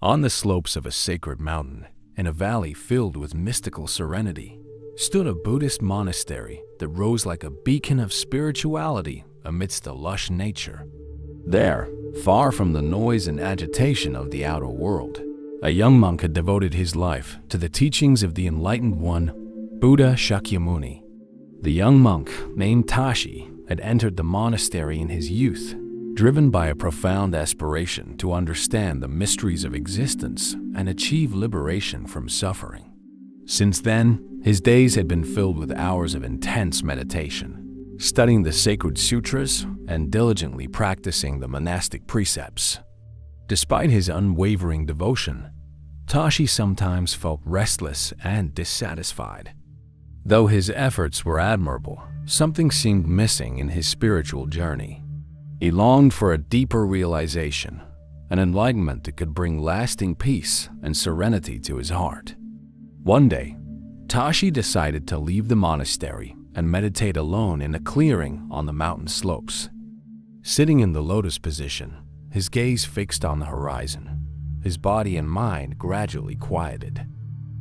On the slopes of a sacred mountain, in a valley filled with mystical serenity, stood a Buddhist monastery that rose like a beacon of spirituality amidst the lush nature. There, far from the noise and agitation of the outer world, a young monk had devoted his life to the teachings of the Enlightened One, Buddha Shakyamuni. The young monk, named Tashi, had entered the monastery in his youth, driven by a profound aspiration to understand the mysteries of existence and achieve liberation from suffering. Since then, his days had been filled with hours of intense meditation, studying the sacred sutras and diligently practicing the monastic precepts. Despite his unwavering devotion, Tashi sometimes felt restless and dissatisfied. Though his efforts were admirable, something seemed missing in his spiritual journey. He longed for a deeper realization, an enlightenment that could bring lasting peace and serenity to his heart. One day, Tashi decided to leave the monastery and meditate alone in a clearing on the mountain slopes. Sitting in the lotus position, his gaze fixed on the horizon, his body and mind gradually quieted.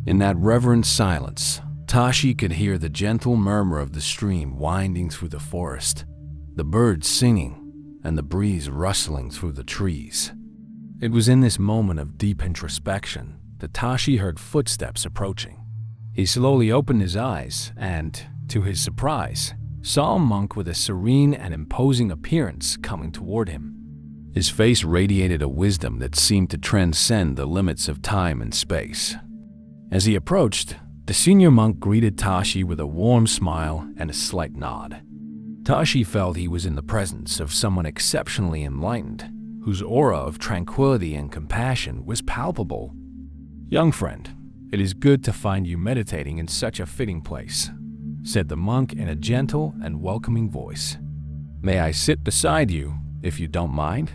In that reverent silence, Tashi could hear the gentle murmur of the stream winding through the forest, the birds singing, and the breeze rustling through the trees. It was in this moment of deep introspection that Tashi heard footsteps approaching. He slowly opened his eyes and, to his surprise, saw a monk with a serene and imposing appearance coming toward him. His face radiated a wisdom that seemed to transcend the limits of time and space. As he approached, the senior monk greeted Tashi with a warm smile and a slight nod. Tashi felt he was in the presence of someone exceptionally enlightened, whose aura of tranquility and compassion was palpable. "Young friend, it is good to find you meditating in such a fitting place," said the monk in a gentle and welcoming voice. "May I sit beside you, if you don't mind?"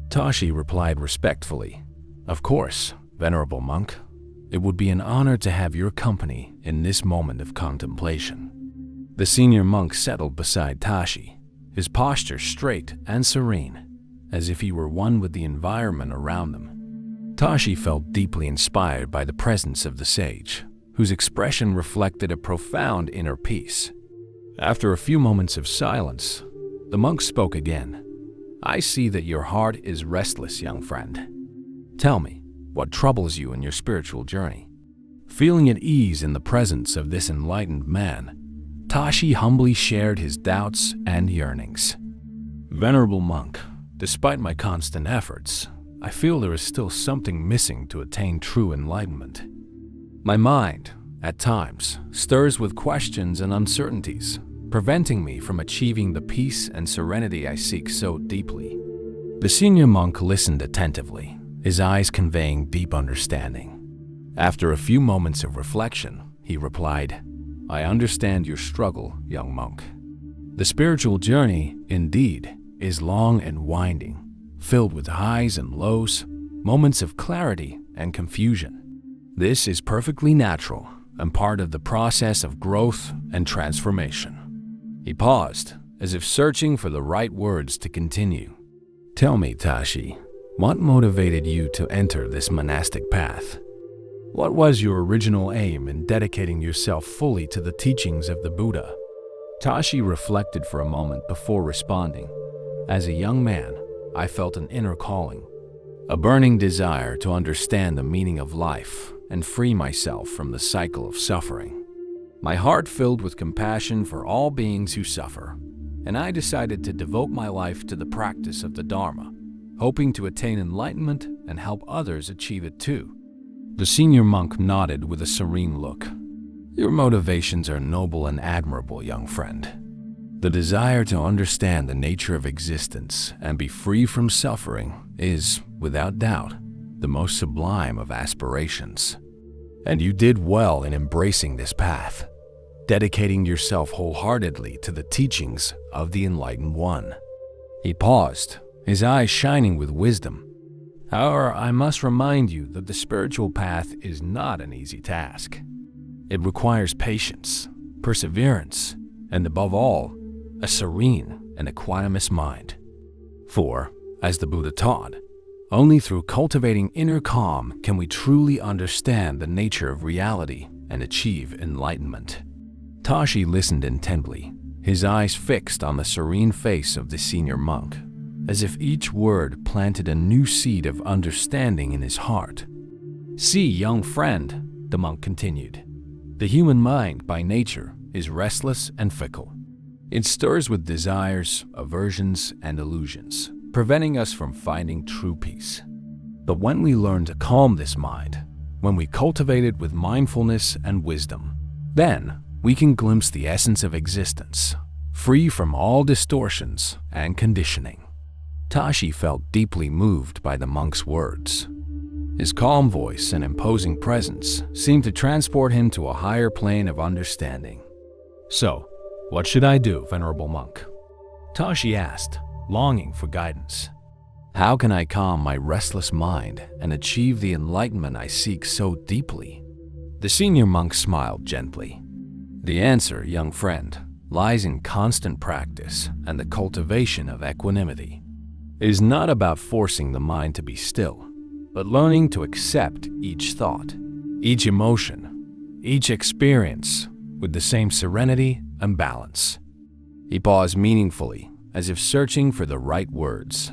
Tashi replied respectfully, "Of course, venerable monk. It would be an honor to have your company in this moment of contemplation." The senior monk settled beside Tashi, his posture straight and serene, as if he were one with the environment around them. Tashi felt deeply inspired by the presence of the sage, whose expression reflected a profound inner peace. After a few moments of silence, the monk spoke again. "I see that your heart is restless, young friend. Tell me, what troubles you in your spiritual journey?" Feeling at ease in the presence of this enlightened man, Tashi humbly shared his doubts and yearnings. "Venerable monk, despite my constant efforts, I feel there is still something missing to attain true enlightenment. My mind, at times, stirs with questions and uncertainties, preventing me from achieving the peace and serenity I seek so deeply." The senior monk listened attentively, his eyes conveying deep understanding. After a few moments of reflection, he replied, "I understand your struggle, young monk. The spiritual journey, indeed, is long and winding, filled with highs and lows, moments of clarity and confusion. This is perfectly natural and part of the process of growth and transformation." He paused, as if searching for the right words to continue. "Tell me, Tashi, what motivated you to enter this monastic path? What was your original aim in dedicating yourself fully to the teachings of the Buddha?" Tashi reflected for a moment before responding. "As a young man, I felt an inner calling, a burning desire to understand the meaning of life and free myself from the cycle of suffering. My heart filled with compassion for all beings who suffer, and I decided to devote my life to the practice of the Dharma, hoping to attain enlightenment and help others achieve it too." The senior monk nodded with a serene look. "Your motivations are noble and admirable, young friend. The desire to understand the nature of existence and be free from suffering is, without doubt, the most sublime of aspirations. And you did well in embracing this path, dedicating yourself wholeheartedly to the teachings of the Enlightened One." He paused, his eyes shining with wisdom. "However, I must remind you that the spiritual path is not an easy task. It requires patience, perseverance, and above all, a serene and equanimous mind. For, as the Buddha taught, Only through cultivating inner calm can we truly understand the nature of reality and achieve enlightenment. Tashi listened intently, his eyes fixed on the serene face of the senior monk, as if each word planted a new seed of understanding in his heart. "See, young friend," the monk continued, "the human mind by nature is restless and fickle. It stirs with desires, aversions, and illusions, preventing us from finding true peace. But when we learn to calm this mind, when we cultivate it with mindfulness and wisdom, then we can glimpse the essence of existence, free from all distortions and conditioning." Tashi felt deeply moved by the monk's words. His calm voice and imposing presence seemed to transport him to a higher plane of understanding. "So, what should I do, Venerable Monk?" Tashi asked, longing for guidance. "How can I calm my restless mind and achieve the enlightenment I seek so deeply?" The senior monk smiled gently. "The answer, young friend, lies in constant practice and the cultivation of equanimity. It is not about forcing the mind to be still, but learning to accept each thought, each emotion, each experience with the same serenity and balance." He paused meaningfully, as if searching for the right words.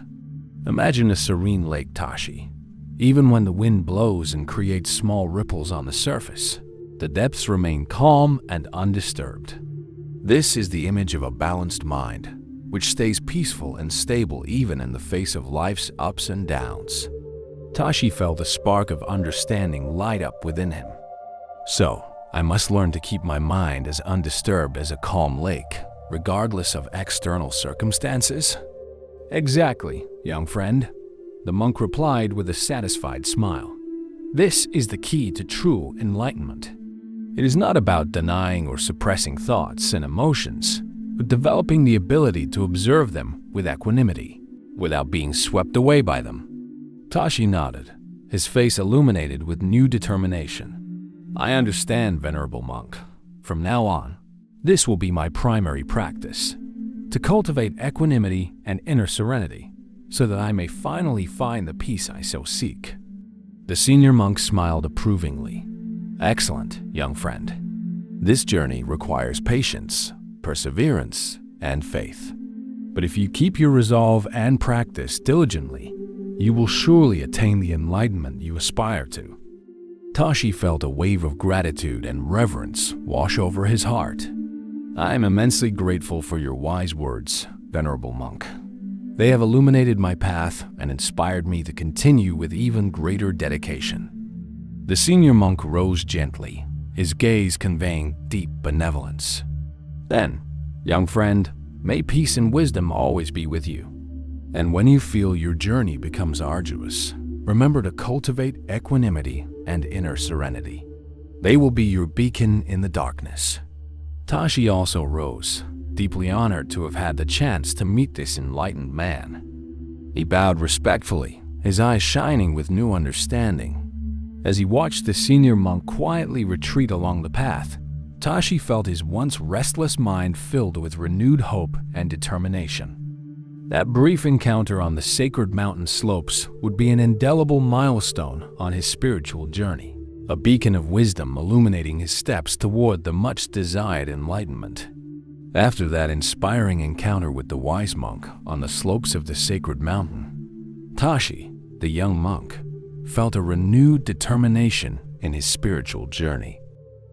"Imagine a serene lake, Tashi. Even when the wind blows and creates small ripples on the surface, the depths remain calm and undisturbed. This is the image of a balanced mind, which stays peaceful and stable even in the face of life's ups and downs." Tashi felt a spark of understanding light up within him. "So, I must learn to keep my mind as undisturbed as a calm lake, regardless of external circumstances?" "Exactly, young friend," the monk replied with a satisfied smile. "This is the key to true enlightenment. It is not about denying or suppressing thoughts and emotions, but developing the ability to observe them with equanimity, without being swept away by them." Tashi nodded, his face illuminated with new determination. "I understand, Venerable Monk. From now on, this will be my primary practice, to cultivate equanimity and inner serenity, so that I may finally find the peace I so seek." The senior monk smiled approvingly. "Excellent, young friend. This journey requires patience, perseverance, and faith. But if you keep your resolve and practice diligently, you will surely attain the enlightenment you aspire to." Tashi felt a wave of gratitude and reverence wash over his heart. "I am immensely grateful for your wise words, Venerable Monk. They have illuminated my path and inspired me to continue with even greater dedication." The senior monk rose gently, his gaze conveying deep benevolence. "Then, young friend, may peace and wisdom always be with you. And when you feel your journey becomes arduous, remember to cultivate equanimity and inner serenity. They will be your beacon in the darkness." Tashi also rose, deeply honored to have had the chance to meet this enlightened man. He bowed respectfully, his eyes shining with new understanding. As he watched the senior monk quietly retreat along the path, Tashi felt his once restless mind filled with renewed hope and determination. That brief encounter on the sacred mountain slopes would be an indelible milestone on his spiritual journey, a beacon of wisdom illuminating his steps toward the much-desired enlightenment. After that inspiring encounter with the wise monk on the slopes of the sacred mountain, Tashi, the young monk, felt a renewed determination in his spiritual journey.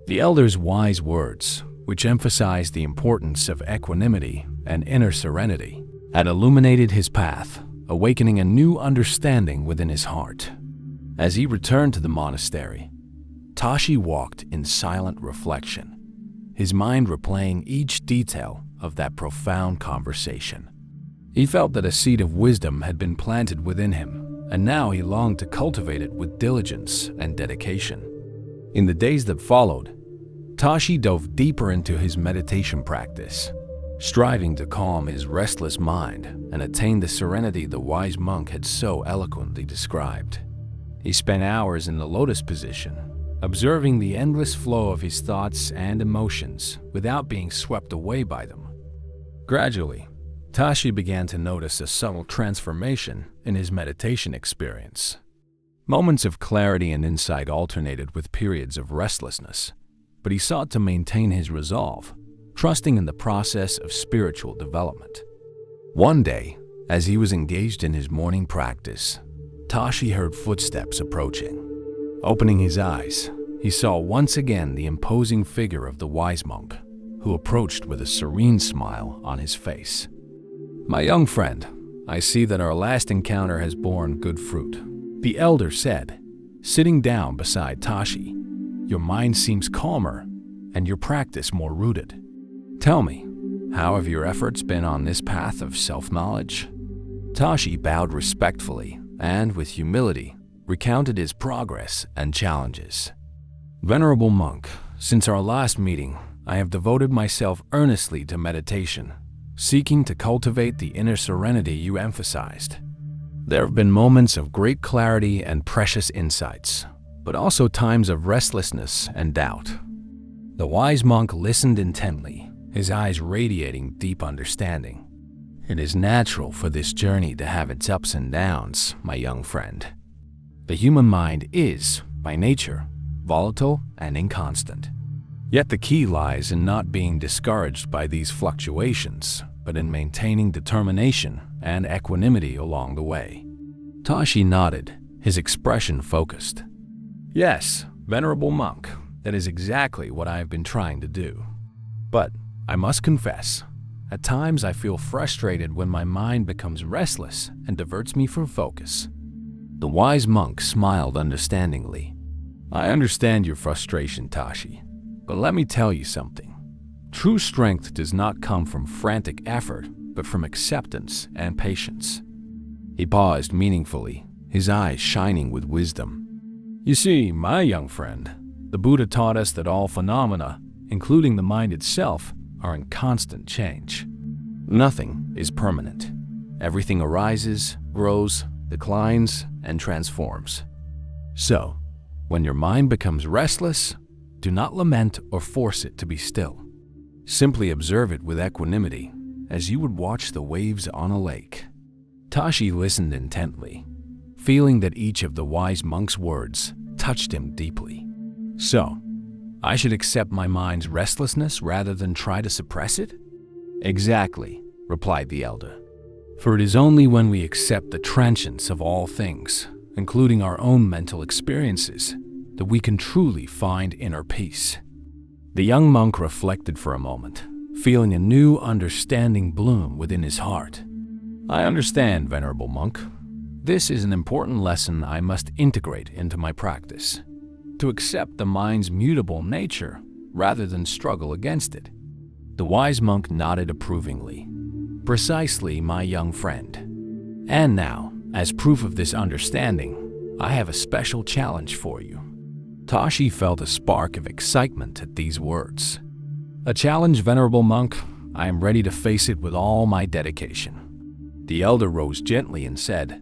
The elder's wise words, which emphasized the importance of equanimity and inner serenity, had illuminated his path, awakening a new understanding within his heart. As he returned to the monastery, Tashi walked in silent reflection, his mind replaying each detail of that profound conversation. He felt that a seed of wisdom had been planted within him, and now he longed to cultivate it with diligence and dedication. In the days that followed, Tashi dove deeper into his meditation practice, striving to calm his restless mind and attain the serenity the wise monk had so eloquently described. He spent hours in the lotus position, observing the endless flow of his thoughts and emotions without being swept away by them. Gradually, Tashi began to notice a subtle transformation in his meditation experience. Moments of clarity and insight alternated with periods of restlessness, but he sought to maintain his resolve, trusting in the process of spiritual development. One day, as he was engaged in his morning practice, Tashi heard footsteps approaching. Opening his eyes, he saw once again the imposing figure of the wise monk, who approached with a serene smile on his face. "My young friend, I see that our last encounter has borne good fruit," the elder said, sitting down beside Tashi. "Your mind seems calmer and your practice more rooted. Tell me, how have your efforts been on this path of self-knowledge?" Tashi bowed respectfully and, with humility, recounted his progress and challenges. "Venerable monk, since our last meeting, I have devoted myself earnestly to meditation, seeking to cultivate the inner serenity you emphasized. There have been moments of great clarity and precious insights, but also times of restlessness and doubt." The wise monk listened intently, his eyes radiating deep understanding. "It is natural for this journey to have its ups and downs, my young friend. The human mind is, by nature, volatile and inconstant. Yet the key lies in not being discouraged by these fluctuations, but in maintaining determination and equanimity along the way." Tashi nodded, his expression focused. "Yes, venerable monk, that is exactly what I have been trying to do. But I must confess, at times I feel frustrated when my mind becomes restless and diverts me from focus." The wise monk smiled understandingly. "I understand your frustration, Tashi, but let me tell you something. True strength does not come from frantic effort, but from acceptance and patience." He paused meaningfully, his eyes shining with wisdom. "You see, my young friend, the Buddha taught us that all phenomena, including the mind itself, are in constant change. Nothing is permanent. Everything arises, grows, declines, and transforms. So, when your mind becomes restless, do not lament or force it to be still. Simply observe it with equanimity, as you would watch the waves on a lake." Tashi listened intently, feeling that each of the wise monk's words touched him deeply. "So, I should accept my mind's restlessness rather than try to suppress it?" "Exactly," replied the elder. "For it is only when we accept the transience of all things, including our own mental experiences, that we can truly find inner peace." The young monk reflected for a moment, feeling a new understanding bloom within his heart. "I understand, venerable monk. This is an important lesson I must integrate into my practice, to accept the mind's mutable nature rather than struggle against it." The wise monk nodded approvingly. "Precisely, my young friend. And now, as proof of this understanding, I have a special challenge for you." Tashi felt a spark of excitement at these words. "A challenge, venerable monk? I am ready to face it with all my dedication." The elder rose gently and said,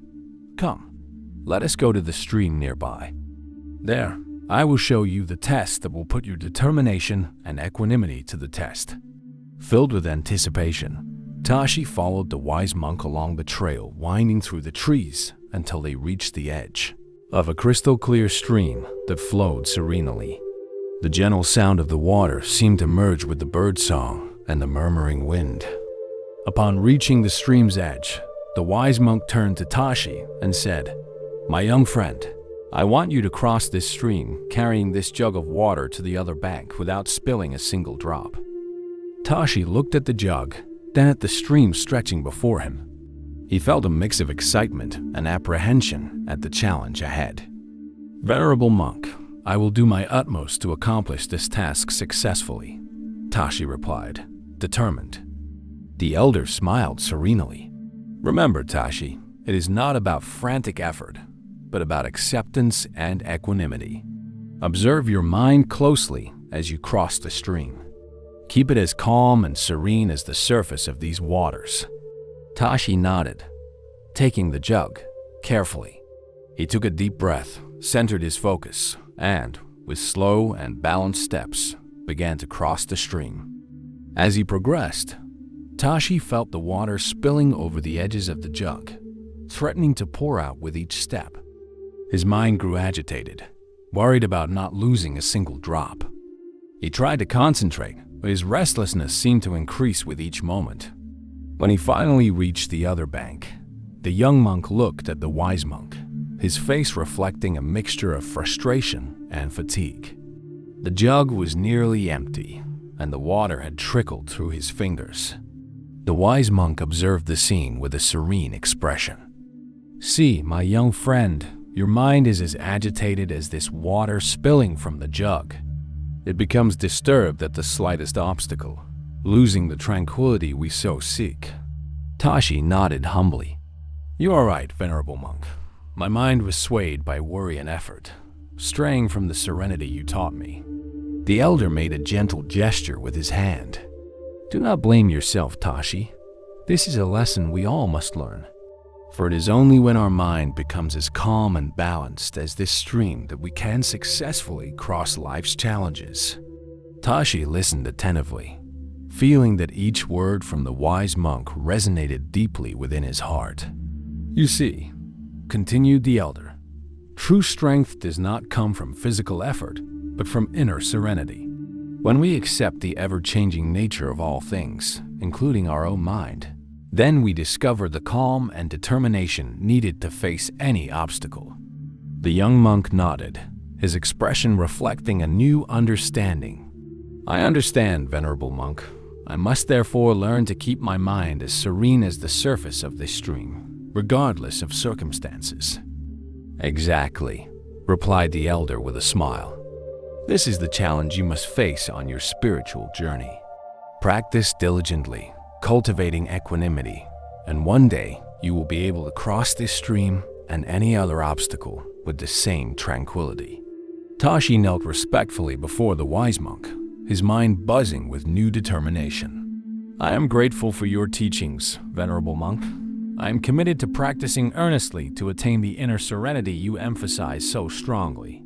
"Come, let us go to the stream nearby. There, I will show you the test that will put your determination and equanimity to the test." Filled with anticipation, Tashi followed the wise monk along the trail winding through the trees until they reached the edge of a crystal-clear stream that flowed serenely. The gentle sound of the water seemed to merge with the birdsong and the murmuring wind. Upon reaching the stream's edge, the wise monk turned to Tashi and said, "My young friend, I want you to cross this stream carrying this jug of water to the other bank without spilling a single drop." Tashi looked at the jug, then at the stream stretching before him. He felt a mix of excitement and apprehension at the challenge ahead. "Venerable monk, I will do my utmost to accomplish this task successfully," Tashi replied, determined. The elder smiled serenely. "Remember, Tashi, it is not about frantic effort, but about acceptance and equanimity. Observe your mind closely as you cross the stream. Keep it as calm and serene as the surface of these waters." Tashi nodded, taking the jug carefully. He took a deep breath, centered his focus, and, with slow and balanced steps, began to cross the stream. As he progressed, Tashi felt the water spilling over the edges of the jug, threatening to pour out with each step. His mind grew agitated, worried about not losing a single drop. He tried to concentrate, but his restlessness seemed to increase with each moment. When he finally reached the other bank, the young monk looked at the wise monk, his face reflecting a mixture of frustration and fatigue. The jug was nearly empty, and the water had trickled through his fingers. The wise monk observed the scene with a serene expression. "See, my young friend, your mind is as agitated as this water spilling from the jug. It becomes disturbed at the slightest obstacle, losing the tranquility we so seek." Tashi nodded humbly. "You are right, venerable monk. My mind was swayed by worry and effort, straying from the serenity you taught me." The elder made a gentle gesture with his hand. "Do not blame yourself, Tashi. This is a lesson we all must learn. For it is only when our mind becomes as calm and balanced as this stream that we can successfully cross life's challenges." Tashi listened attentively, feeling that each word from the wise monk resonated deeply within his heart. "You see," continued the elder, "true strength does not come from physical effort, but from inner serenity. When we accept the ever-changing nature of all things, including our own mind, then we discover the calm and determination needed to face any obstacle." The young monk nodded, his expression reflecting a new understanding. "I understand, venerable monk. I must therefore learn to keep my mind as serene as the surface of this stream, regardless of circumstances." "Exactly," replied the elder with a smile. "This is the challenge you must face on your spiritual journey. Practice diligently, cultivating equanimity, and one day you will be able to cross this stream and any other obstacle with the same tranquility." Tashi knelt respectfully before the wise monk, his mind buzzing with new determination. "I am grateful for your teachings, venerable monk. I am committed to practicing earnestly to attain the inner serenity you emphasize so strongly."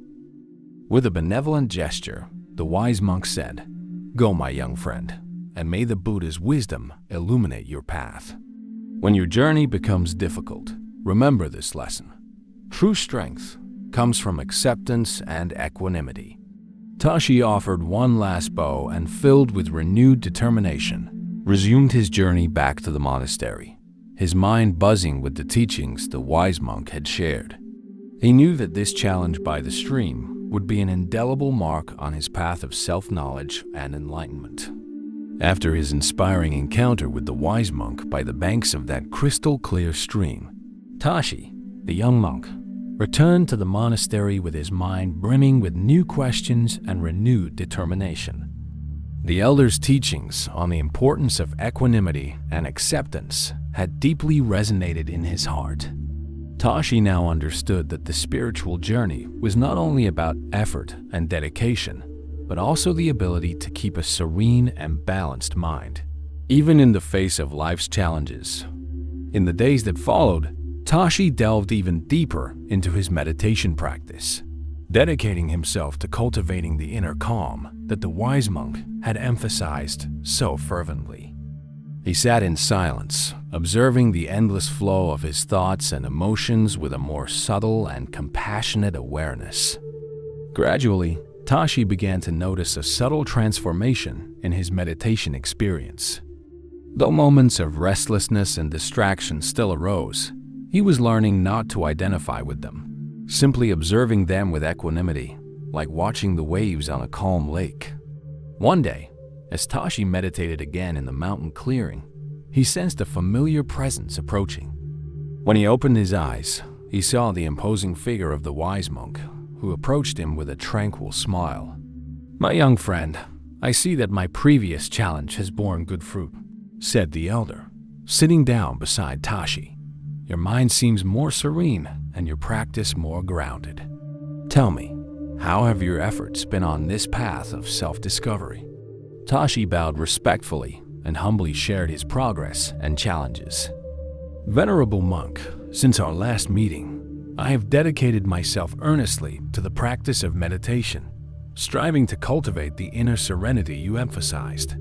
With a benevolent gesture, the wise monk said, "Go, my young friend, and may the Buddha's wisdom illuminate your path. When your journey becomes difficult, remember this lesson. True strength comes from acceptance and equanimity." Tashi offered one last bow and, filled with renewed determination, resumed his journey back to the monastery, his mind buzzing with the teachings the wise monk had shared. He knew that this challenge by the stream would be an indelible mark on his path of self-knowledge and enlightenment. After his inspiring encounter with the wise monk by the banks of that crystal-clear stream, Tashi, the young monk, returned to the monastery with his mind brimming with new questions and renewed determination. The elder's teachings on the importance of equanimity and acceptance had deeply resonated in his heart. Tashi now understood that the spiritual journey was not only about effort and dedication, but also the ability to keep a serene and balanced mind, even in the face of life's challenges. In the days that followed, Tashi delved even deeper into his meditation practice, dedicating himself to cultivating the inner calm that the wise monk had emphasized so fervently. He sat in silence, observing the endless flow of his thoughts and emotions with a more subtle and compassionate awareness. Gradually, Tashi began to notice a subtle transformation in his meditation experience. Though moments of restlessness and distraction still arose, he was learning not to identify with them, simply observing them with equanimity, like watching the waves on a calm lake. One day, as Tashi meditated again in the mountain clearing, he sensed a familiar presence approaching. When he opened his eyes, he saw the imposing figure of the wise monk, who approached him with a tranquil smile. "My young friend, I see that my previous challenge has borne good fruit," said the elder, sitting down beside Tashi. "Your mind seems more serene and your practice more grounded. Tell me, how have your efforts been on this path of self-discovery?" Tashi bowed respectfully and humbly shared his progress and challenges. "Venerable monk, since our last meeting, I have dedicated myself earnestly to the practice of meditation, striving to cultivate the inner serenity you emphasized.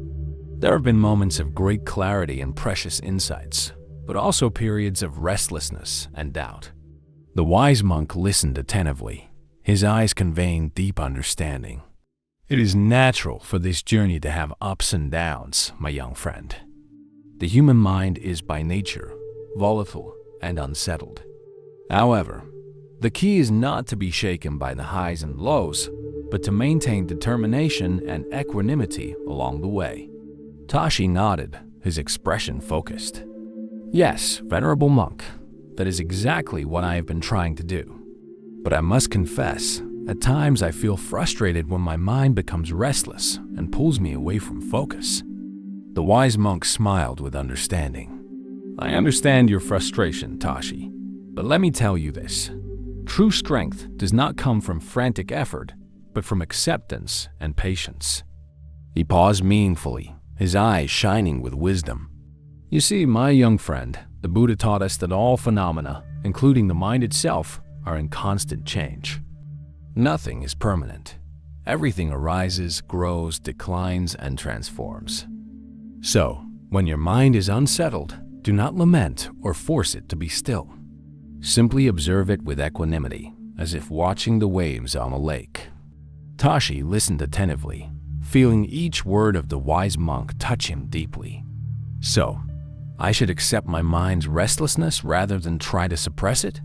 There have been moments of great clarity and precious insights, but also periods of restlessness and doubt. The wise monk listened attentively, his eyes conveying deep understanding. It is natural for this journey to have ups and downs, my young friend. The human mind is by nature volatile and unsettled. However, the key is not to be shaken by the highs and lows, but to maintain determination and equanimity along the way. Tashi nodded, his expression focused. Yes, venerable monk, that is exactly what I have been trying to do. But I must confess, at times I feel frustrated when my mind becomes restless and pulls me away from focus. The wise monk smiled with understanding. I understand your frustration, Tashi, but let me tell you this. True strength does not come from frantic effort, but from acceptance and patience. He paused meaningfully, his eyes shining with wisdom. You see, my young friend, the Buddha taught us that all phenomena, including the mind itself, are in constant change. Nothing is permanent. Everything arises, grows, declines, and transforms. So, when your mind is unsettled, do not lament or force it to be still. Simply observe it with equanimity, as if watching the waves on a lake. Tashi listened attentively, feeling each word of the wise monk touch him deeply. So, I should accept my mind's restlessness rather than try to suppress it?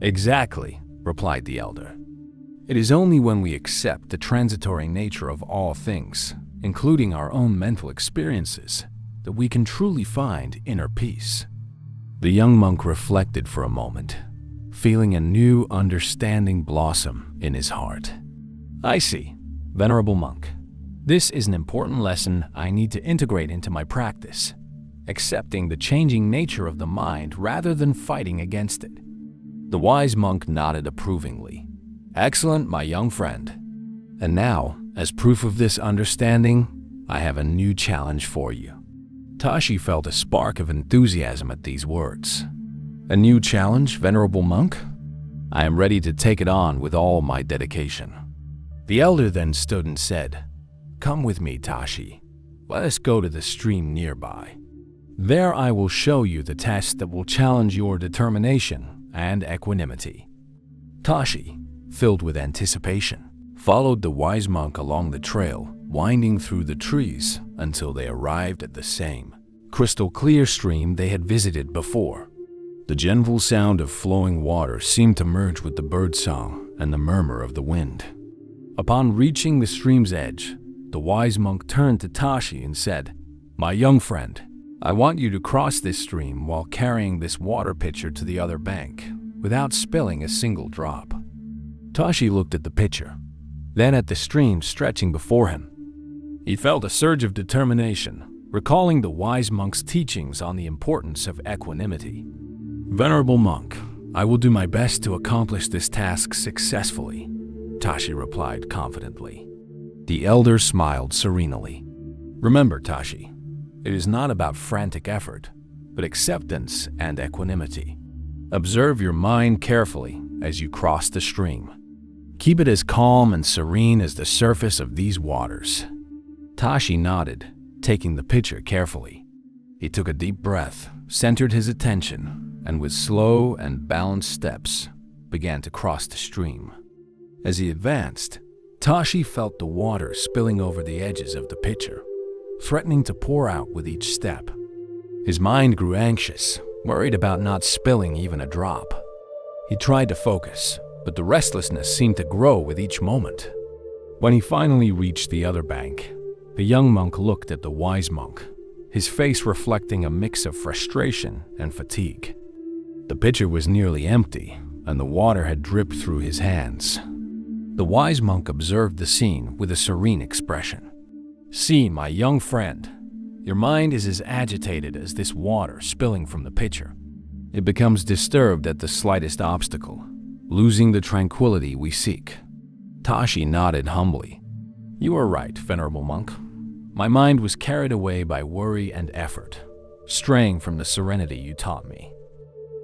Exactly, replied the elder. It is only when we accept the transitory nature of all things, including our own mental experiences, that we can truly find inner peace. The young monk reflected for a moment, feeling a new understanding blossom in his heart. I see, venerable monk. This is an important lesson I need to integrate into my practice, accepting the changing nature of the mind rather than fighting against it. The wise monk nodded approvingly. Excellent, my young friend. And now, as proof of this understanding, I have a new challenge for you. Tashi felt a spark of enthusiasm at these words. A new challenge, venerable monk? I am ready to take it on with all my dedication. The elder then stood and said, Come with me, Tashi. Let us go to the stream nearby. There I will show you the test that will challenge your determination and equanimity. Tashi, filled with anticipation, followed the wise monk along the trail, winding through the trees until they arrived at the same crystal clear stream they had visited before. The gentle sound of flowing water seemed to merge with the birdsong and the murmur of the wind. Upon reaching the stream's edge, the wise monk turned to Tashi and said, My young friend, I want you to cross this stream while carrying this water pitcher to the other bank, without spilling a single drop. Tashi looked at the pitcher, then at the stream stretching before him. He felt a surge of determination, recalling the wise monk's teachings on the importance of equanimity. Venerable monk, I will do my best to accomplish this task successfully, Tashi replied confidently. The elder smiled serenely. Remember, Tashi, it is not about frantic effort, but acceptance and equanimity. Observe your mind carefully as you cross the stream. Keep it as calm and serene as the surface of these waters. Tashi nodded, taking the pitcher carefully. He took a deep breath, centered his attention, and with slow and balanced steps, began to cross the stream. As he advanced, Tashi felt the water spilling over the edges of the pitcher, threatening to pour out with each step. His mind grew anxious, worried about not spilling even a drop. He tried to focus, but the restlessness seemed to grow with each moment. When he finally reached the other bank, the young monk looked at the wise monk, his face reflecting a mix of frustration and fatigue. The pitcher was nearly empty, and the water had dripped through his hands. The wise monk observed the scene with a serene expression. See, my young friend, your mind is as agitated as this water spilling from the pitcher. It becomes disturbed at the slightest obstacle, losing the tranquility we seek. Tashi nodded humbly. You are right, venerable monk. My mind was carried away by worry and effort, straying from the serenity you taught me.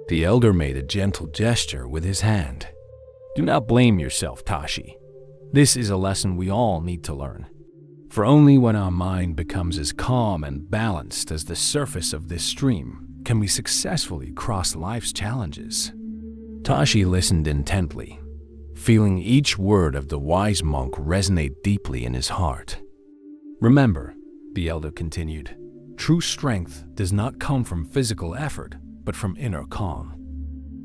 The elder made a gentle gesture with his hand. Do not blame yourself, Tashi. This is a lesson we all need to learn. For only when our mind becomes as calm and balanced as the surface of this stream can we successfully cross life's challenges? Tashi listened intently, feeling each word of the wise monk resonate deeply in his heart. Remember, the elder continued, true strength does not come from physical effort, but from inner calm.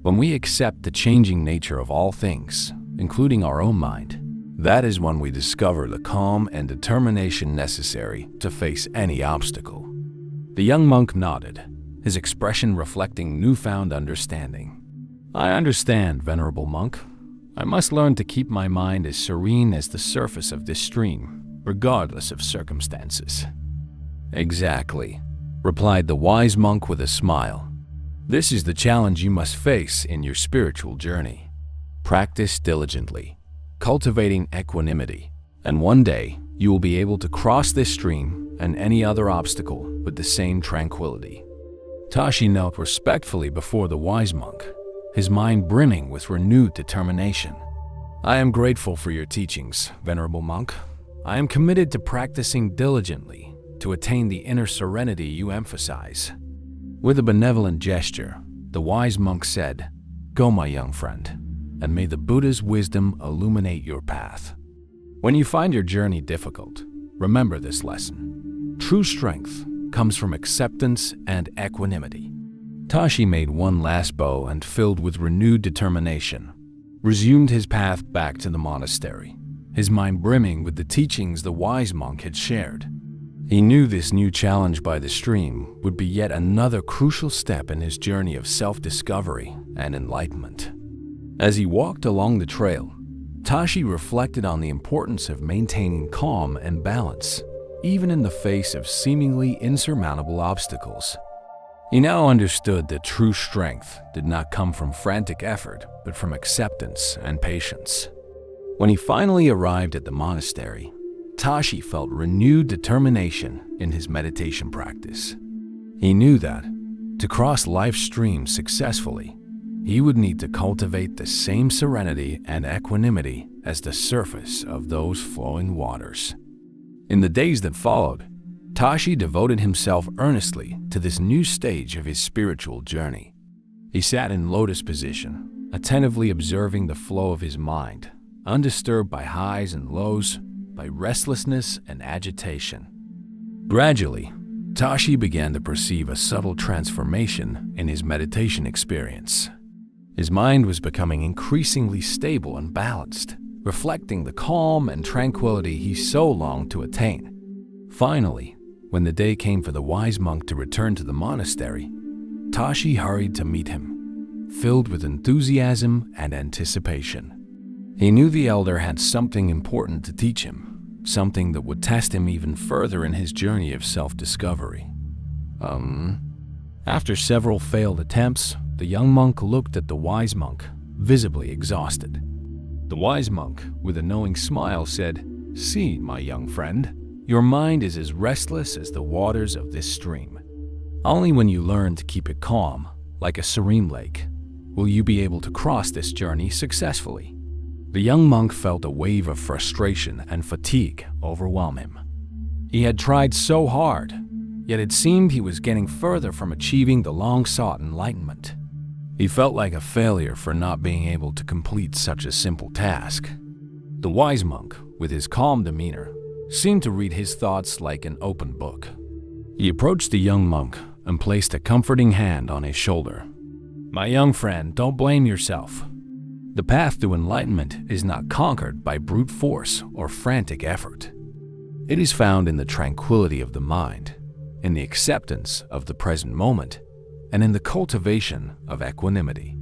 When we accept the changing nature of all things, including our own mind, that is when we discover the calm and determination necessary to face any obstacle. The young monk nodded, his expression reflecting newfound understanding. I understand, Venerable Monk. I must learn to keep my mind as serene as the surface of this stream, regardless of circumstances. Exactly, replied the wise monk with a smile. This is the challenge you must face in your spiritual journey. Practice diligently, cultivating equanimity, and one day you will be able to cross this stream and any other obstacle with the same tranquility. Tashi knelt respectfully before the wise monk, his mind brimming with renewed determination. I am grateful for your teachings, Venerable Monk. I am committed to practicing diligently to attain the inner serenity you emphasize. With a benevolent gesture, the wise monk said, Go, my young friend, and may the Buddha's wisdom illuminate your path. When you find your journey difficult, remember this lesson. True strength comes from acceptance and equanimity. Tashi made one last bow and, filled with renewed determination, resumed his path back to the monastery, his mind brimming with the teachings the wise monk had shared. He knew this new challenge by the stream would be yet another crucial step in his journey of self-discovery and enlightenment. As he walked along the trail, Tashi reflected on the importance of maintaining calm and balance, even in the face of seemingly insurmountable obstacles. He now understood that true strength did not come from frantic effort, but from acceptance and patience. When he finally arrived at the monastery, Tashi felt renewed determination in his meditation practice. He knew that, to cross life's stream successfully, he would need to cultivate the same serenity and equanimity as the surface of those flowing waters. In the days that followed, Tashi devoted himself earnestly to this new stage of his spiritual journey. He sat in lotus position, attentively observing the flow of his mind, undisturbed by highs and lows, by restlessness and agitation. Gradually, Tashi began to perceive a subtle transformation in his meditation experience. His mind was becoming increasingly stable and balanced, reflecting the calm and tranquility he so longed to attain. Finally, when the day came for the wise monk to return to the monastery, Tashi hurried to meet him, filled with enthusiasm and anticipation. He knew the elder had something important to teach him, something that would test him even further in his journey of self-discovery. After several failed attempts, the young monk looked at the wise monk, visibly exhausted. The wise monk, with a knowing smile, said, See, my young friend, your mind is as restless as the waters of this stream. Only when you learn to keep it calm, like a serene lake, will you be able to cross this journey successfully. The young monk felt a wave of frustration and fatigue overwhelm him. He had tried so hard, yet it seemed he was getting further from achieving the long-sought enlightenment. He felt like a failure for not being able to complete such a simple task. The wise monk, with his calm demeanor, seemed to read his thoughts like an open book. He approached the young monk and placed a comforting hand on his shoulder. My young friend, don't blame yourself. The path to enlightenment is not conquered by brute force or frantic effort. It is found in the tranquility of the mind, in the acceptance of the present moment, and in the cultivation of equanimity.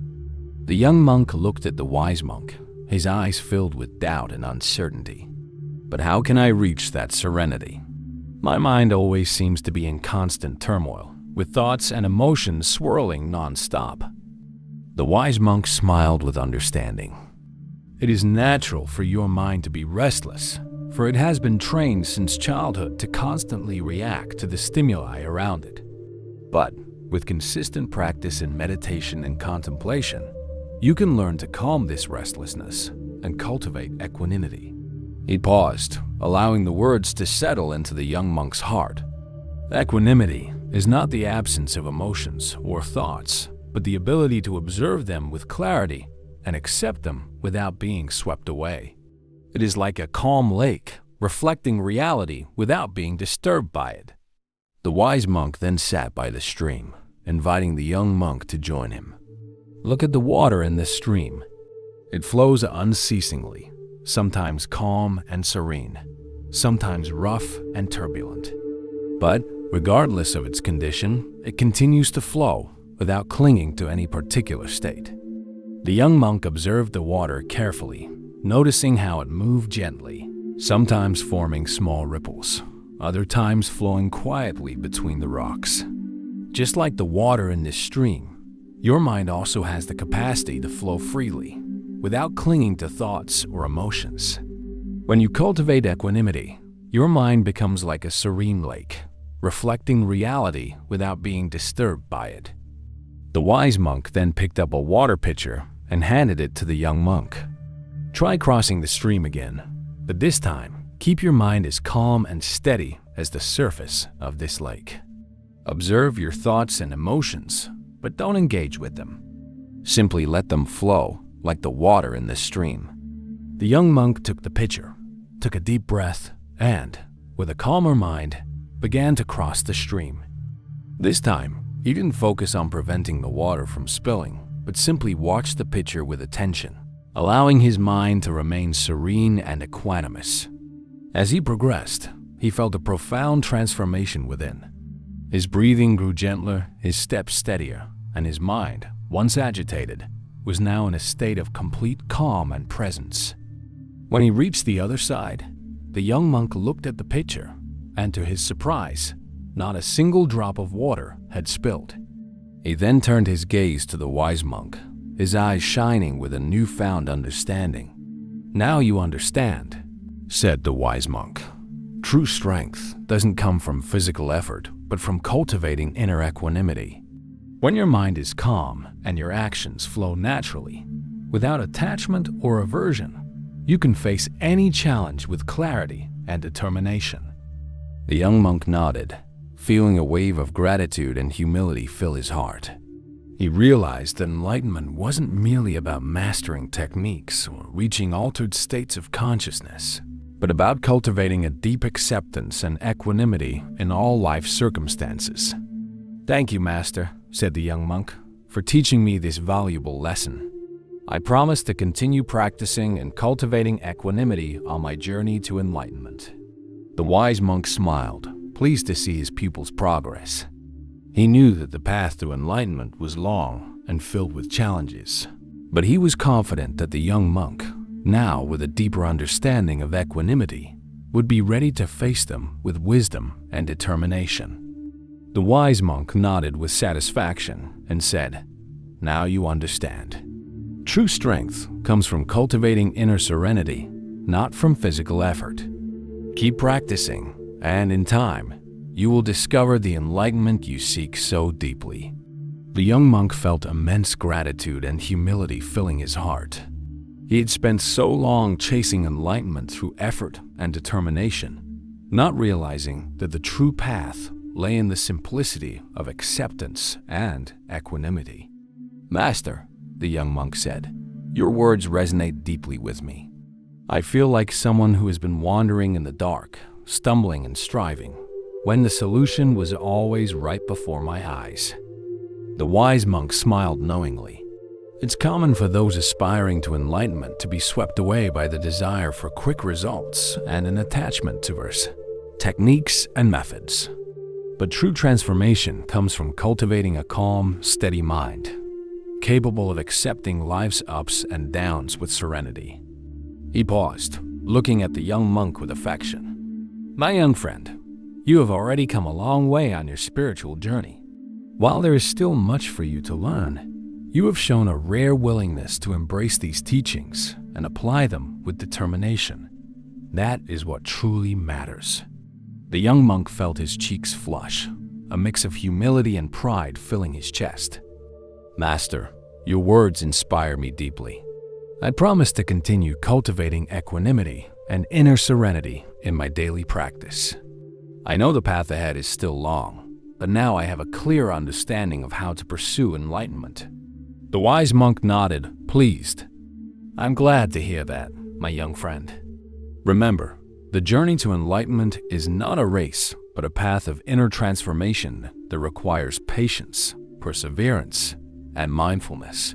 The young monk looked at the wise monk, his eyes filled with doubt and uncertainty. But how can I reach that serenity? My mind always seems to be in constant turmoil, with thoughts and emotions swirling non-stop. The wise monk smiled with understanding. It is natural for your mind to be restless, for it has been trained since childhood to constantly react to the stimuli around it. But with consistent practice in meditation and contemplation, you can learn to calm this restlessness and cultivate equanimity. He paused, allowing the words to settle into the young monk's heart. Equanimity is not the absence of emotions or thoughts, but the ability to observe them with clarity and accept them without being swept away. It is like a calm lake, reflecting reality without being disturbed by it. The wise monk then sat by the stream, inviting the young monk to join him. Look at the water in this stream. It flows unceasingly, sometimes calm and serene, sometimes rough and turbulent. But regardless of its condition, it continues to flow without clinging to any particular state. The young monk observed the water carefully, noticing how it moved gently, sometimes forming small ripples, other times flowing quietly between the rocks. Just like the water in this stream, your mind also has the capacity to flow freely, without clinging to thoughts or emotions. When you cultivate equanimity, your mind becomes like a serene lake, reflecting reality without being disturbed by it. The wise monk then picked up a water pitcher and handed it to the young monk. Try crossing the stream again, but this time, keep your mind as calm and steady as the surface of this lake. Observe your thoughts and emotions, but don't engage with them. Simply let them flow like the water in the stream. The young monk took the pitcher, took a deep breath, and, with a calmer mind, began to cross the stream. This time, he didn't focus on preventing the water from spilling, but simply watched the pitcher with attention, allowing his mind to remain serene and equanimous. As he progressed, he felt a profound transformation within. His breathing grew gentler, his steps steadier, and his mind, once agitated, was now in a state of complete calm and presence. When he reached the other side, the young monk looked at the pitcher, and to his surprise, not a single drop of water had spilled. He then turned his gaze to the wise monk, his eyes shining with a newfound understanding. "Now you understand," said the wise monk. "True strength doesn't come from physical effort, but from cultivating inner equanimity. When your mind is calm and your actions flow naturally, without attachment or aversion, you can face any challenge with clarity and determination." The young monk nodded, feeling a wave of gratitude and humility fill his heart. He realized that enlightenment wasn't merely about mastering techniques or reaching altered states of consciousness, but about cultivating a deep acceptance and equanimity in all life circumstances. "Thank you, Master," said the young monk, "for teaching me this valuable lesson. I promise to continue practicing and cultivating equanimity on my journey to enlightenment." The wise monk smiled, pleased to see his pupil's progress. He knew that the path to enlightenment was long and filled with challenges, but he was confident that the young monk, now with a deeper understanding of equanimity, would be ready to face them with wisdom and determination. The wise monk nodded with satisfaction and said, "Now you understand. True strength comes from cultivating inner serenity, not from physical effort. Keep practicing, and in time, you will discover the enlightenment you seek so deeply." The young monk felt immense gratitude and humility filling his heart. He had spent so long chasing enlightenment through effort and determination, not realizing that the true path lay in the simplicity of acceptance and equanimity. "Master," the young monk said, "your words resonate deeply with me. I feel like someone who has been wandering in the dark, stumbling and striving, when the solution was always right before my eyes." The wise monk smiled knowingly. It's common for those aspiring to enlightenment to be swept away by the desire for quick results and an attachment to verse, techniques and methods. But true transformation comes from cultivating a calm, steady mind, capable of accepting life's ups and downs with serenity. He paused, looking at the young monk with affection. "My young friend, you have already come a long way on your spiritual journey. While there is still much for you to learn, you have shown a rare willingness to embrace these teachings and apply them with determination. That is what truly matters." The young monk felt his cheeks flush, a mix of humility and pride filling his chest. "Master, your words inspire me deeply. I promise to continue cultivating equanimity and inner serenity in my daily practice. I know the path ahead is still long, but now I have a clear understanding of how to pursue enlightenment." The wise monk nodded, pleased. "I'm glad to hear that, my young friend. Remember, the journey to enlightenment is not a race, but a path of inner transformation that requires patience, perseverance, and mindfulness."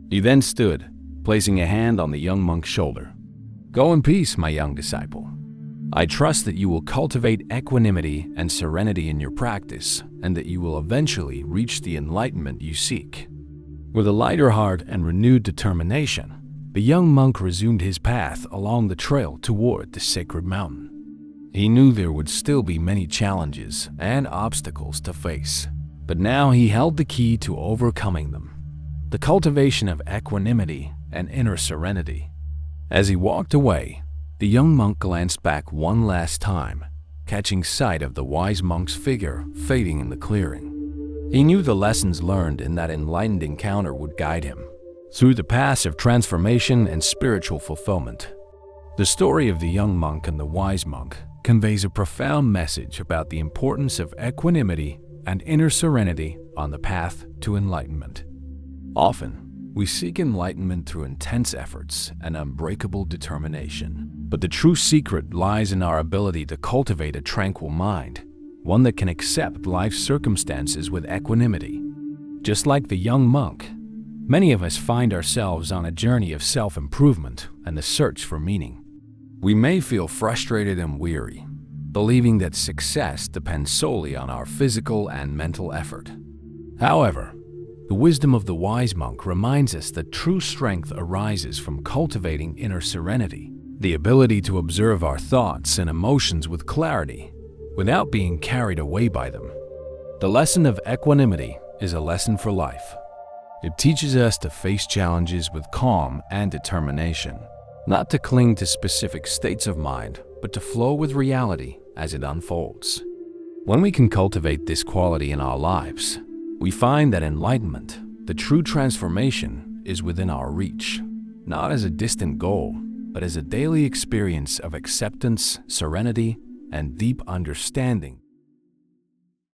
He then stood, placing a hand on the young monk's shoulder. "Go in peace, my young disciple. I trust that you will cultivate equanimity and serenity in your practice, and that you will eventually reach the enlightenment you seek." With a lighter heart and renewed determination, the young monk resumed his path along the trail toward the sacred mountain. He knew there would still be many challenges and obstacles to face, but now he held the key to overcoming them: the cultivation of equanimity and inner serenity. As he walked away, the young monk glanced back one last time, catching sight of the wise monk's figure fading in the clearing. He knew the lessons learned in that enlightened encounter would guide him through the paths of transformation and spiritual fulfillment. The story of the young monk and the wise monk conveys a profound message about the importance of equanimity and inner serenity on the path to enlightenment. Often, we seek enlightenment through intense efforts and unbreakable determination. But the true secret lies in our ability to cultivate a tranquil mind, one that can accept life's circumstances with equanimity. Just like the young monk, many of us find ourselves on a journey of self-improvement and the search for meaning. We may feel frustrated and weary, believing that success depends solely on our physical and mental effort. However, the wisdom of the wise monk reminds us that true strength arises from cultivating inner serenity, the ability to observe our thoughts and emotions with clarity, without being carried away by them. The lesson of equanimity is a lesson for life. It teaches us to face challenges with calm and determination, not to cling to specific states of mind, but to flow with reality as it unfolds. When we can cultivate this quality in our lives, we find that enlightenment, the true transformation, is within our reach, not as a distant goal, but as a daily experience of acceptance, serenity, and deep understanding.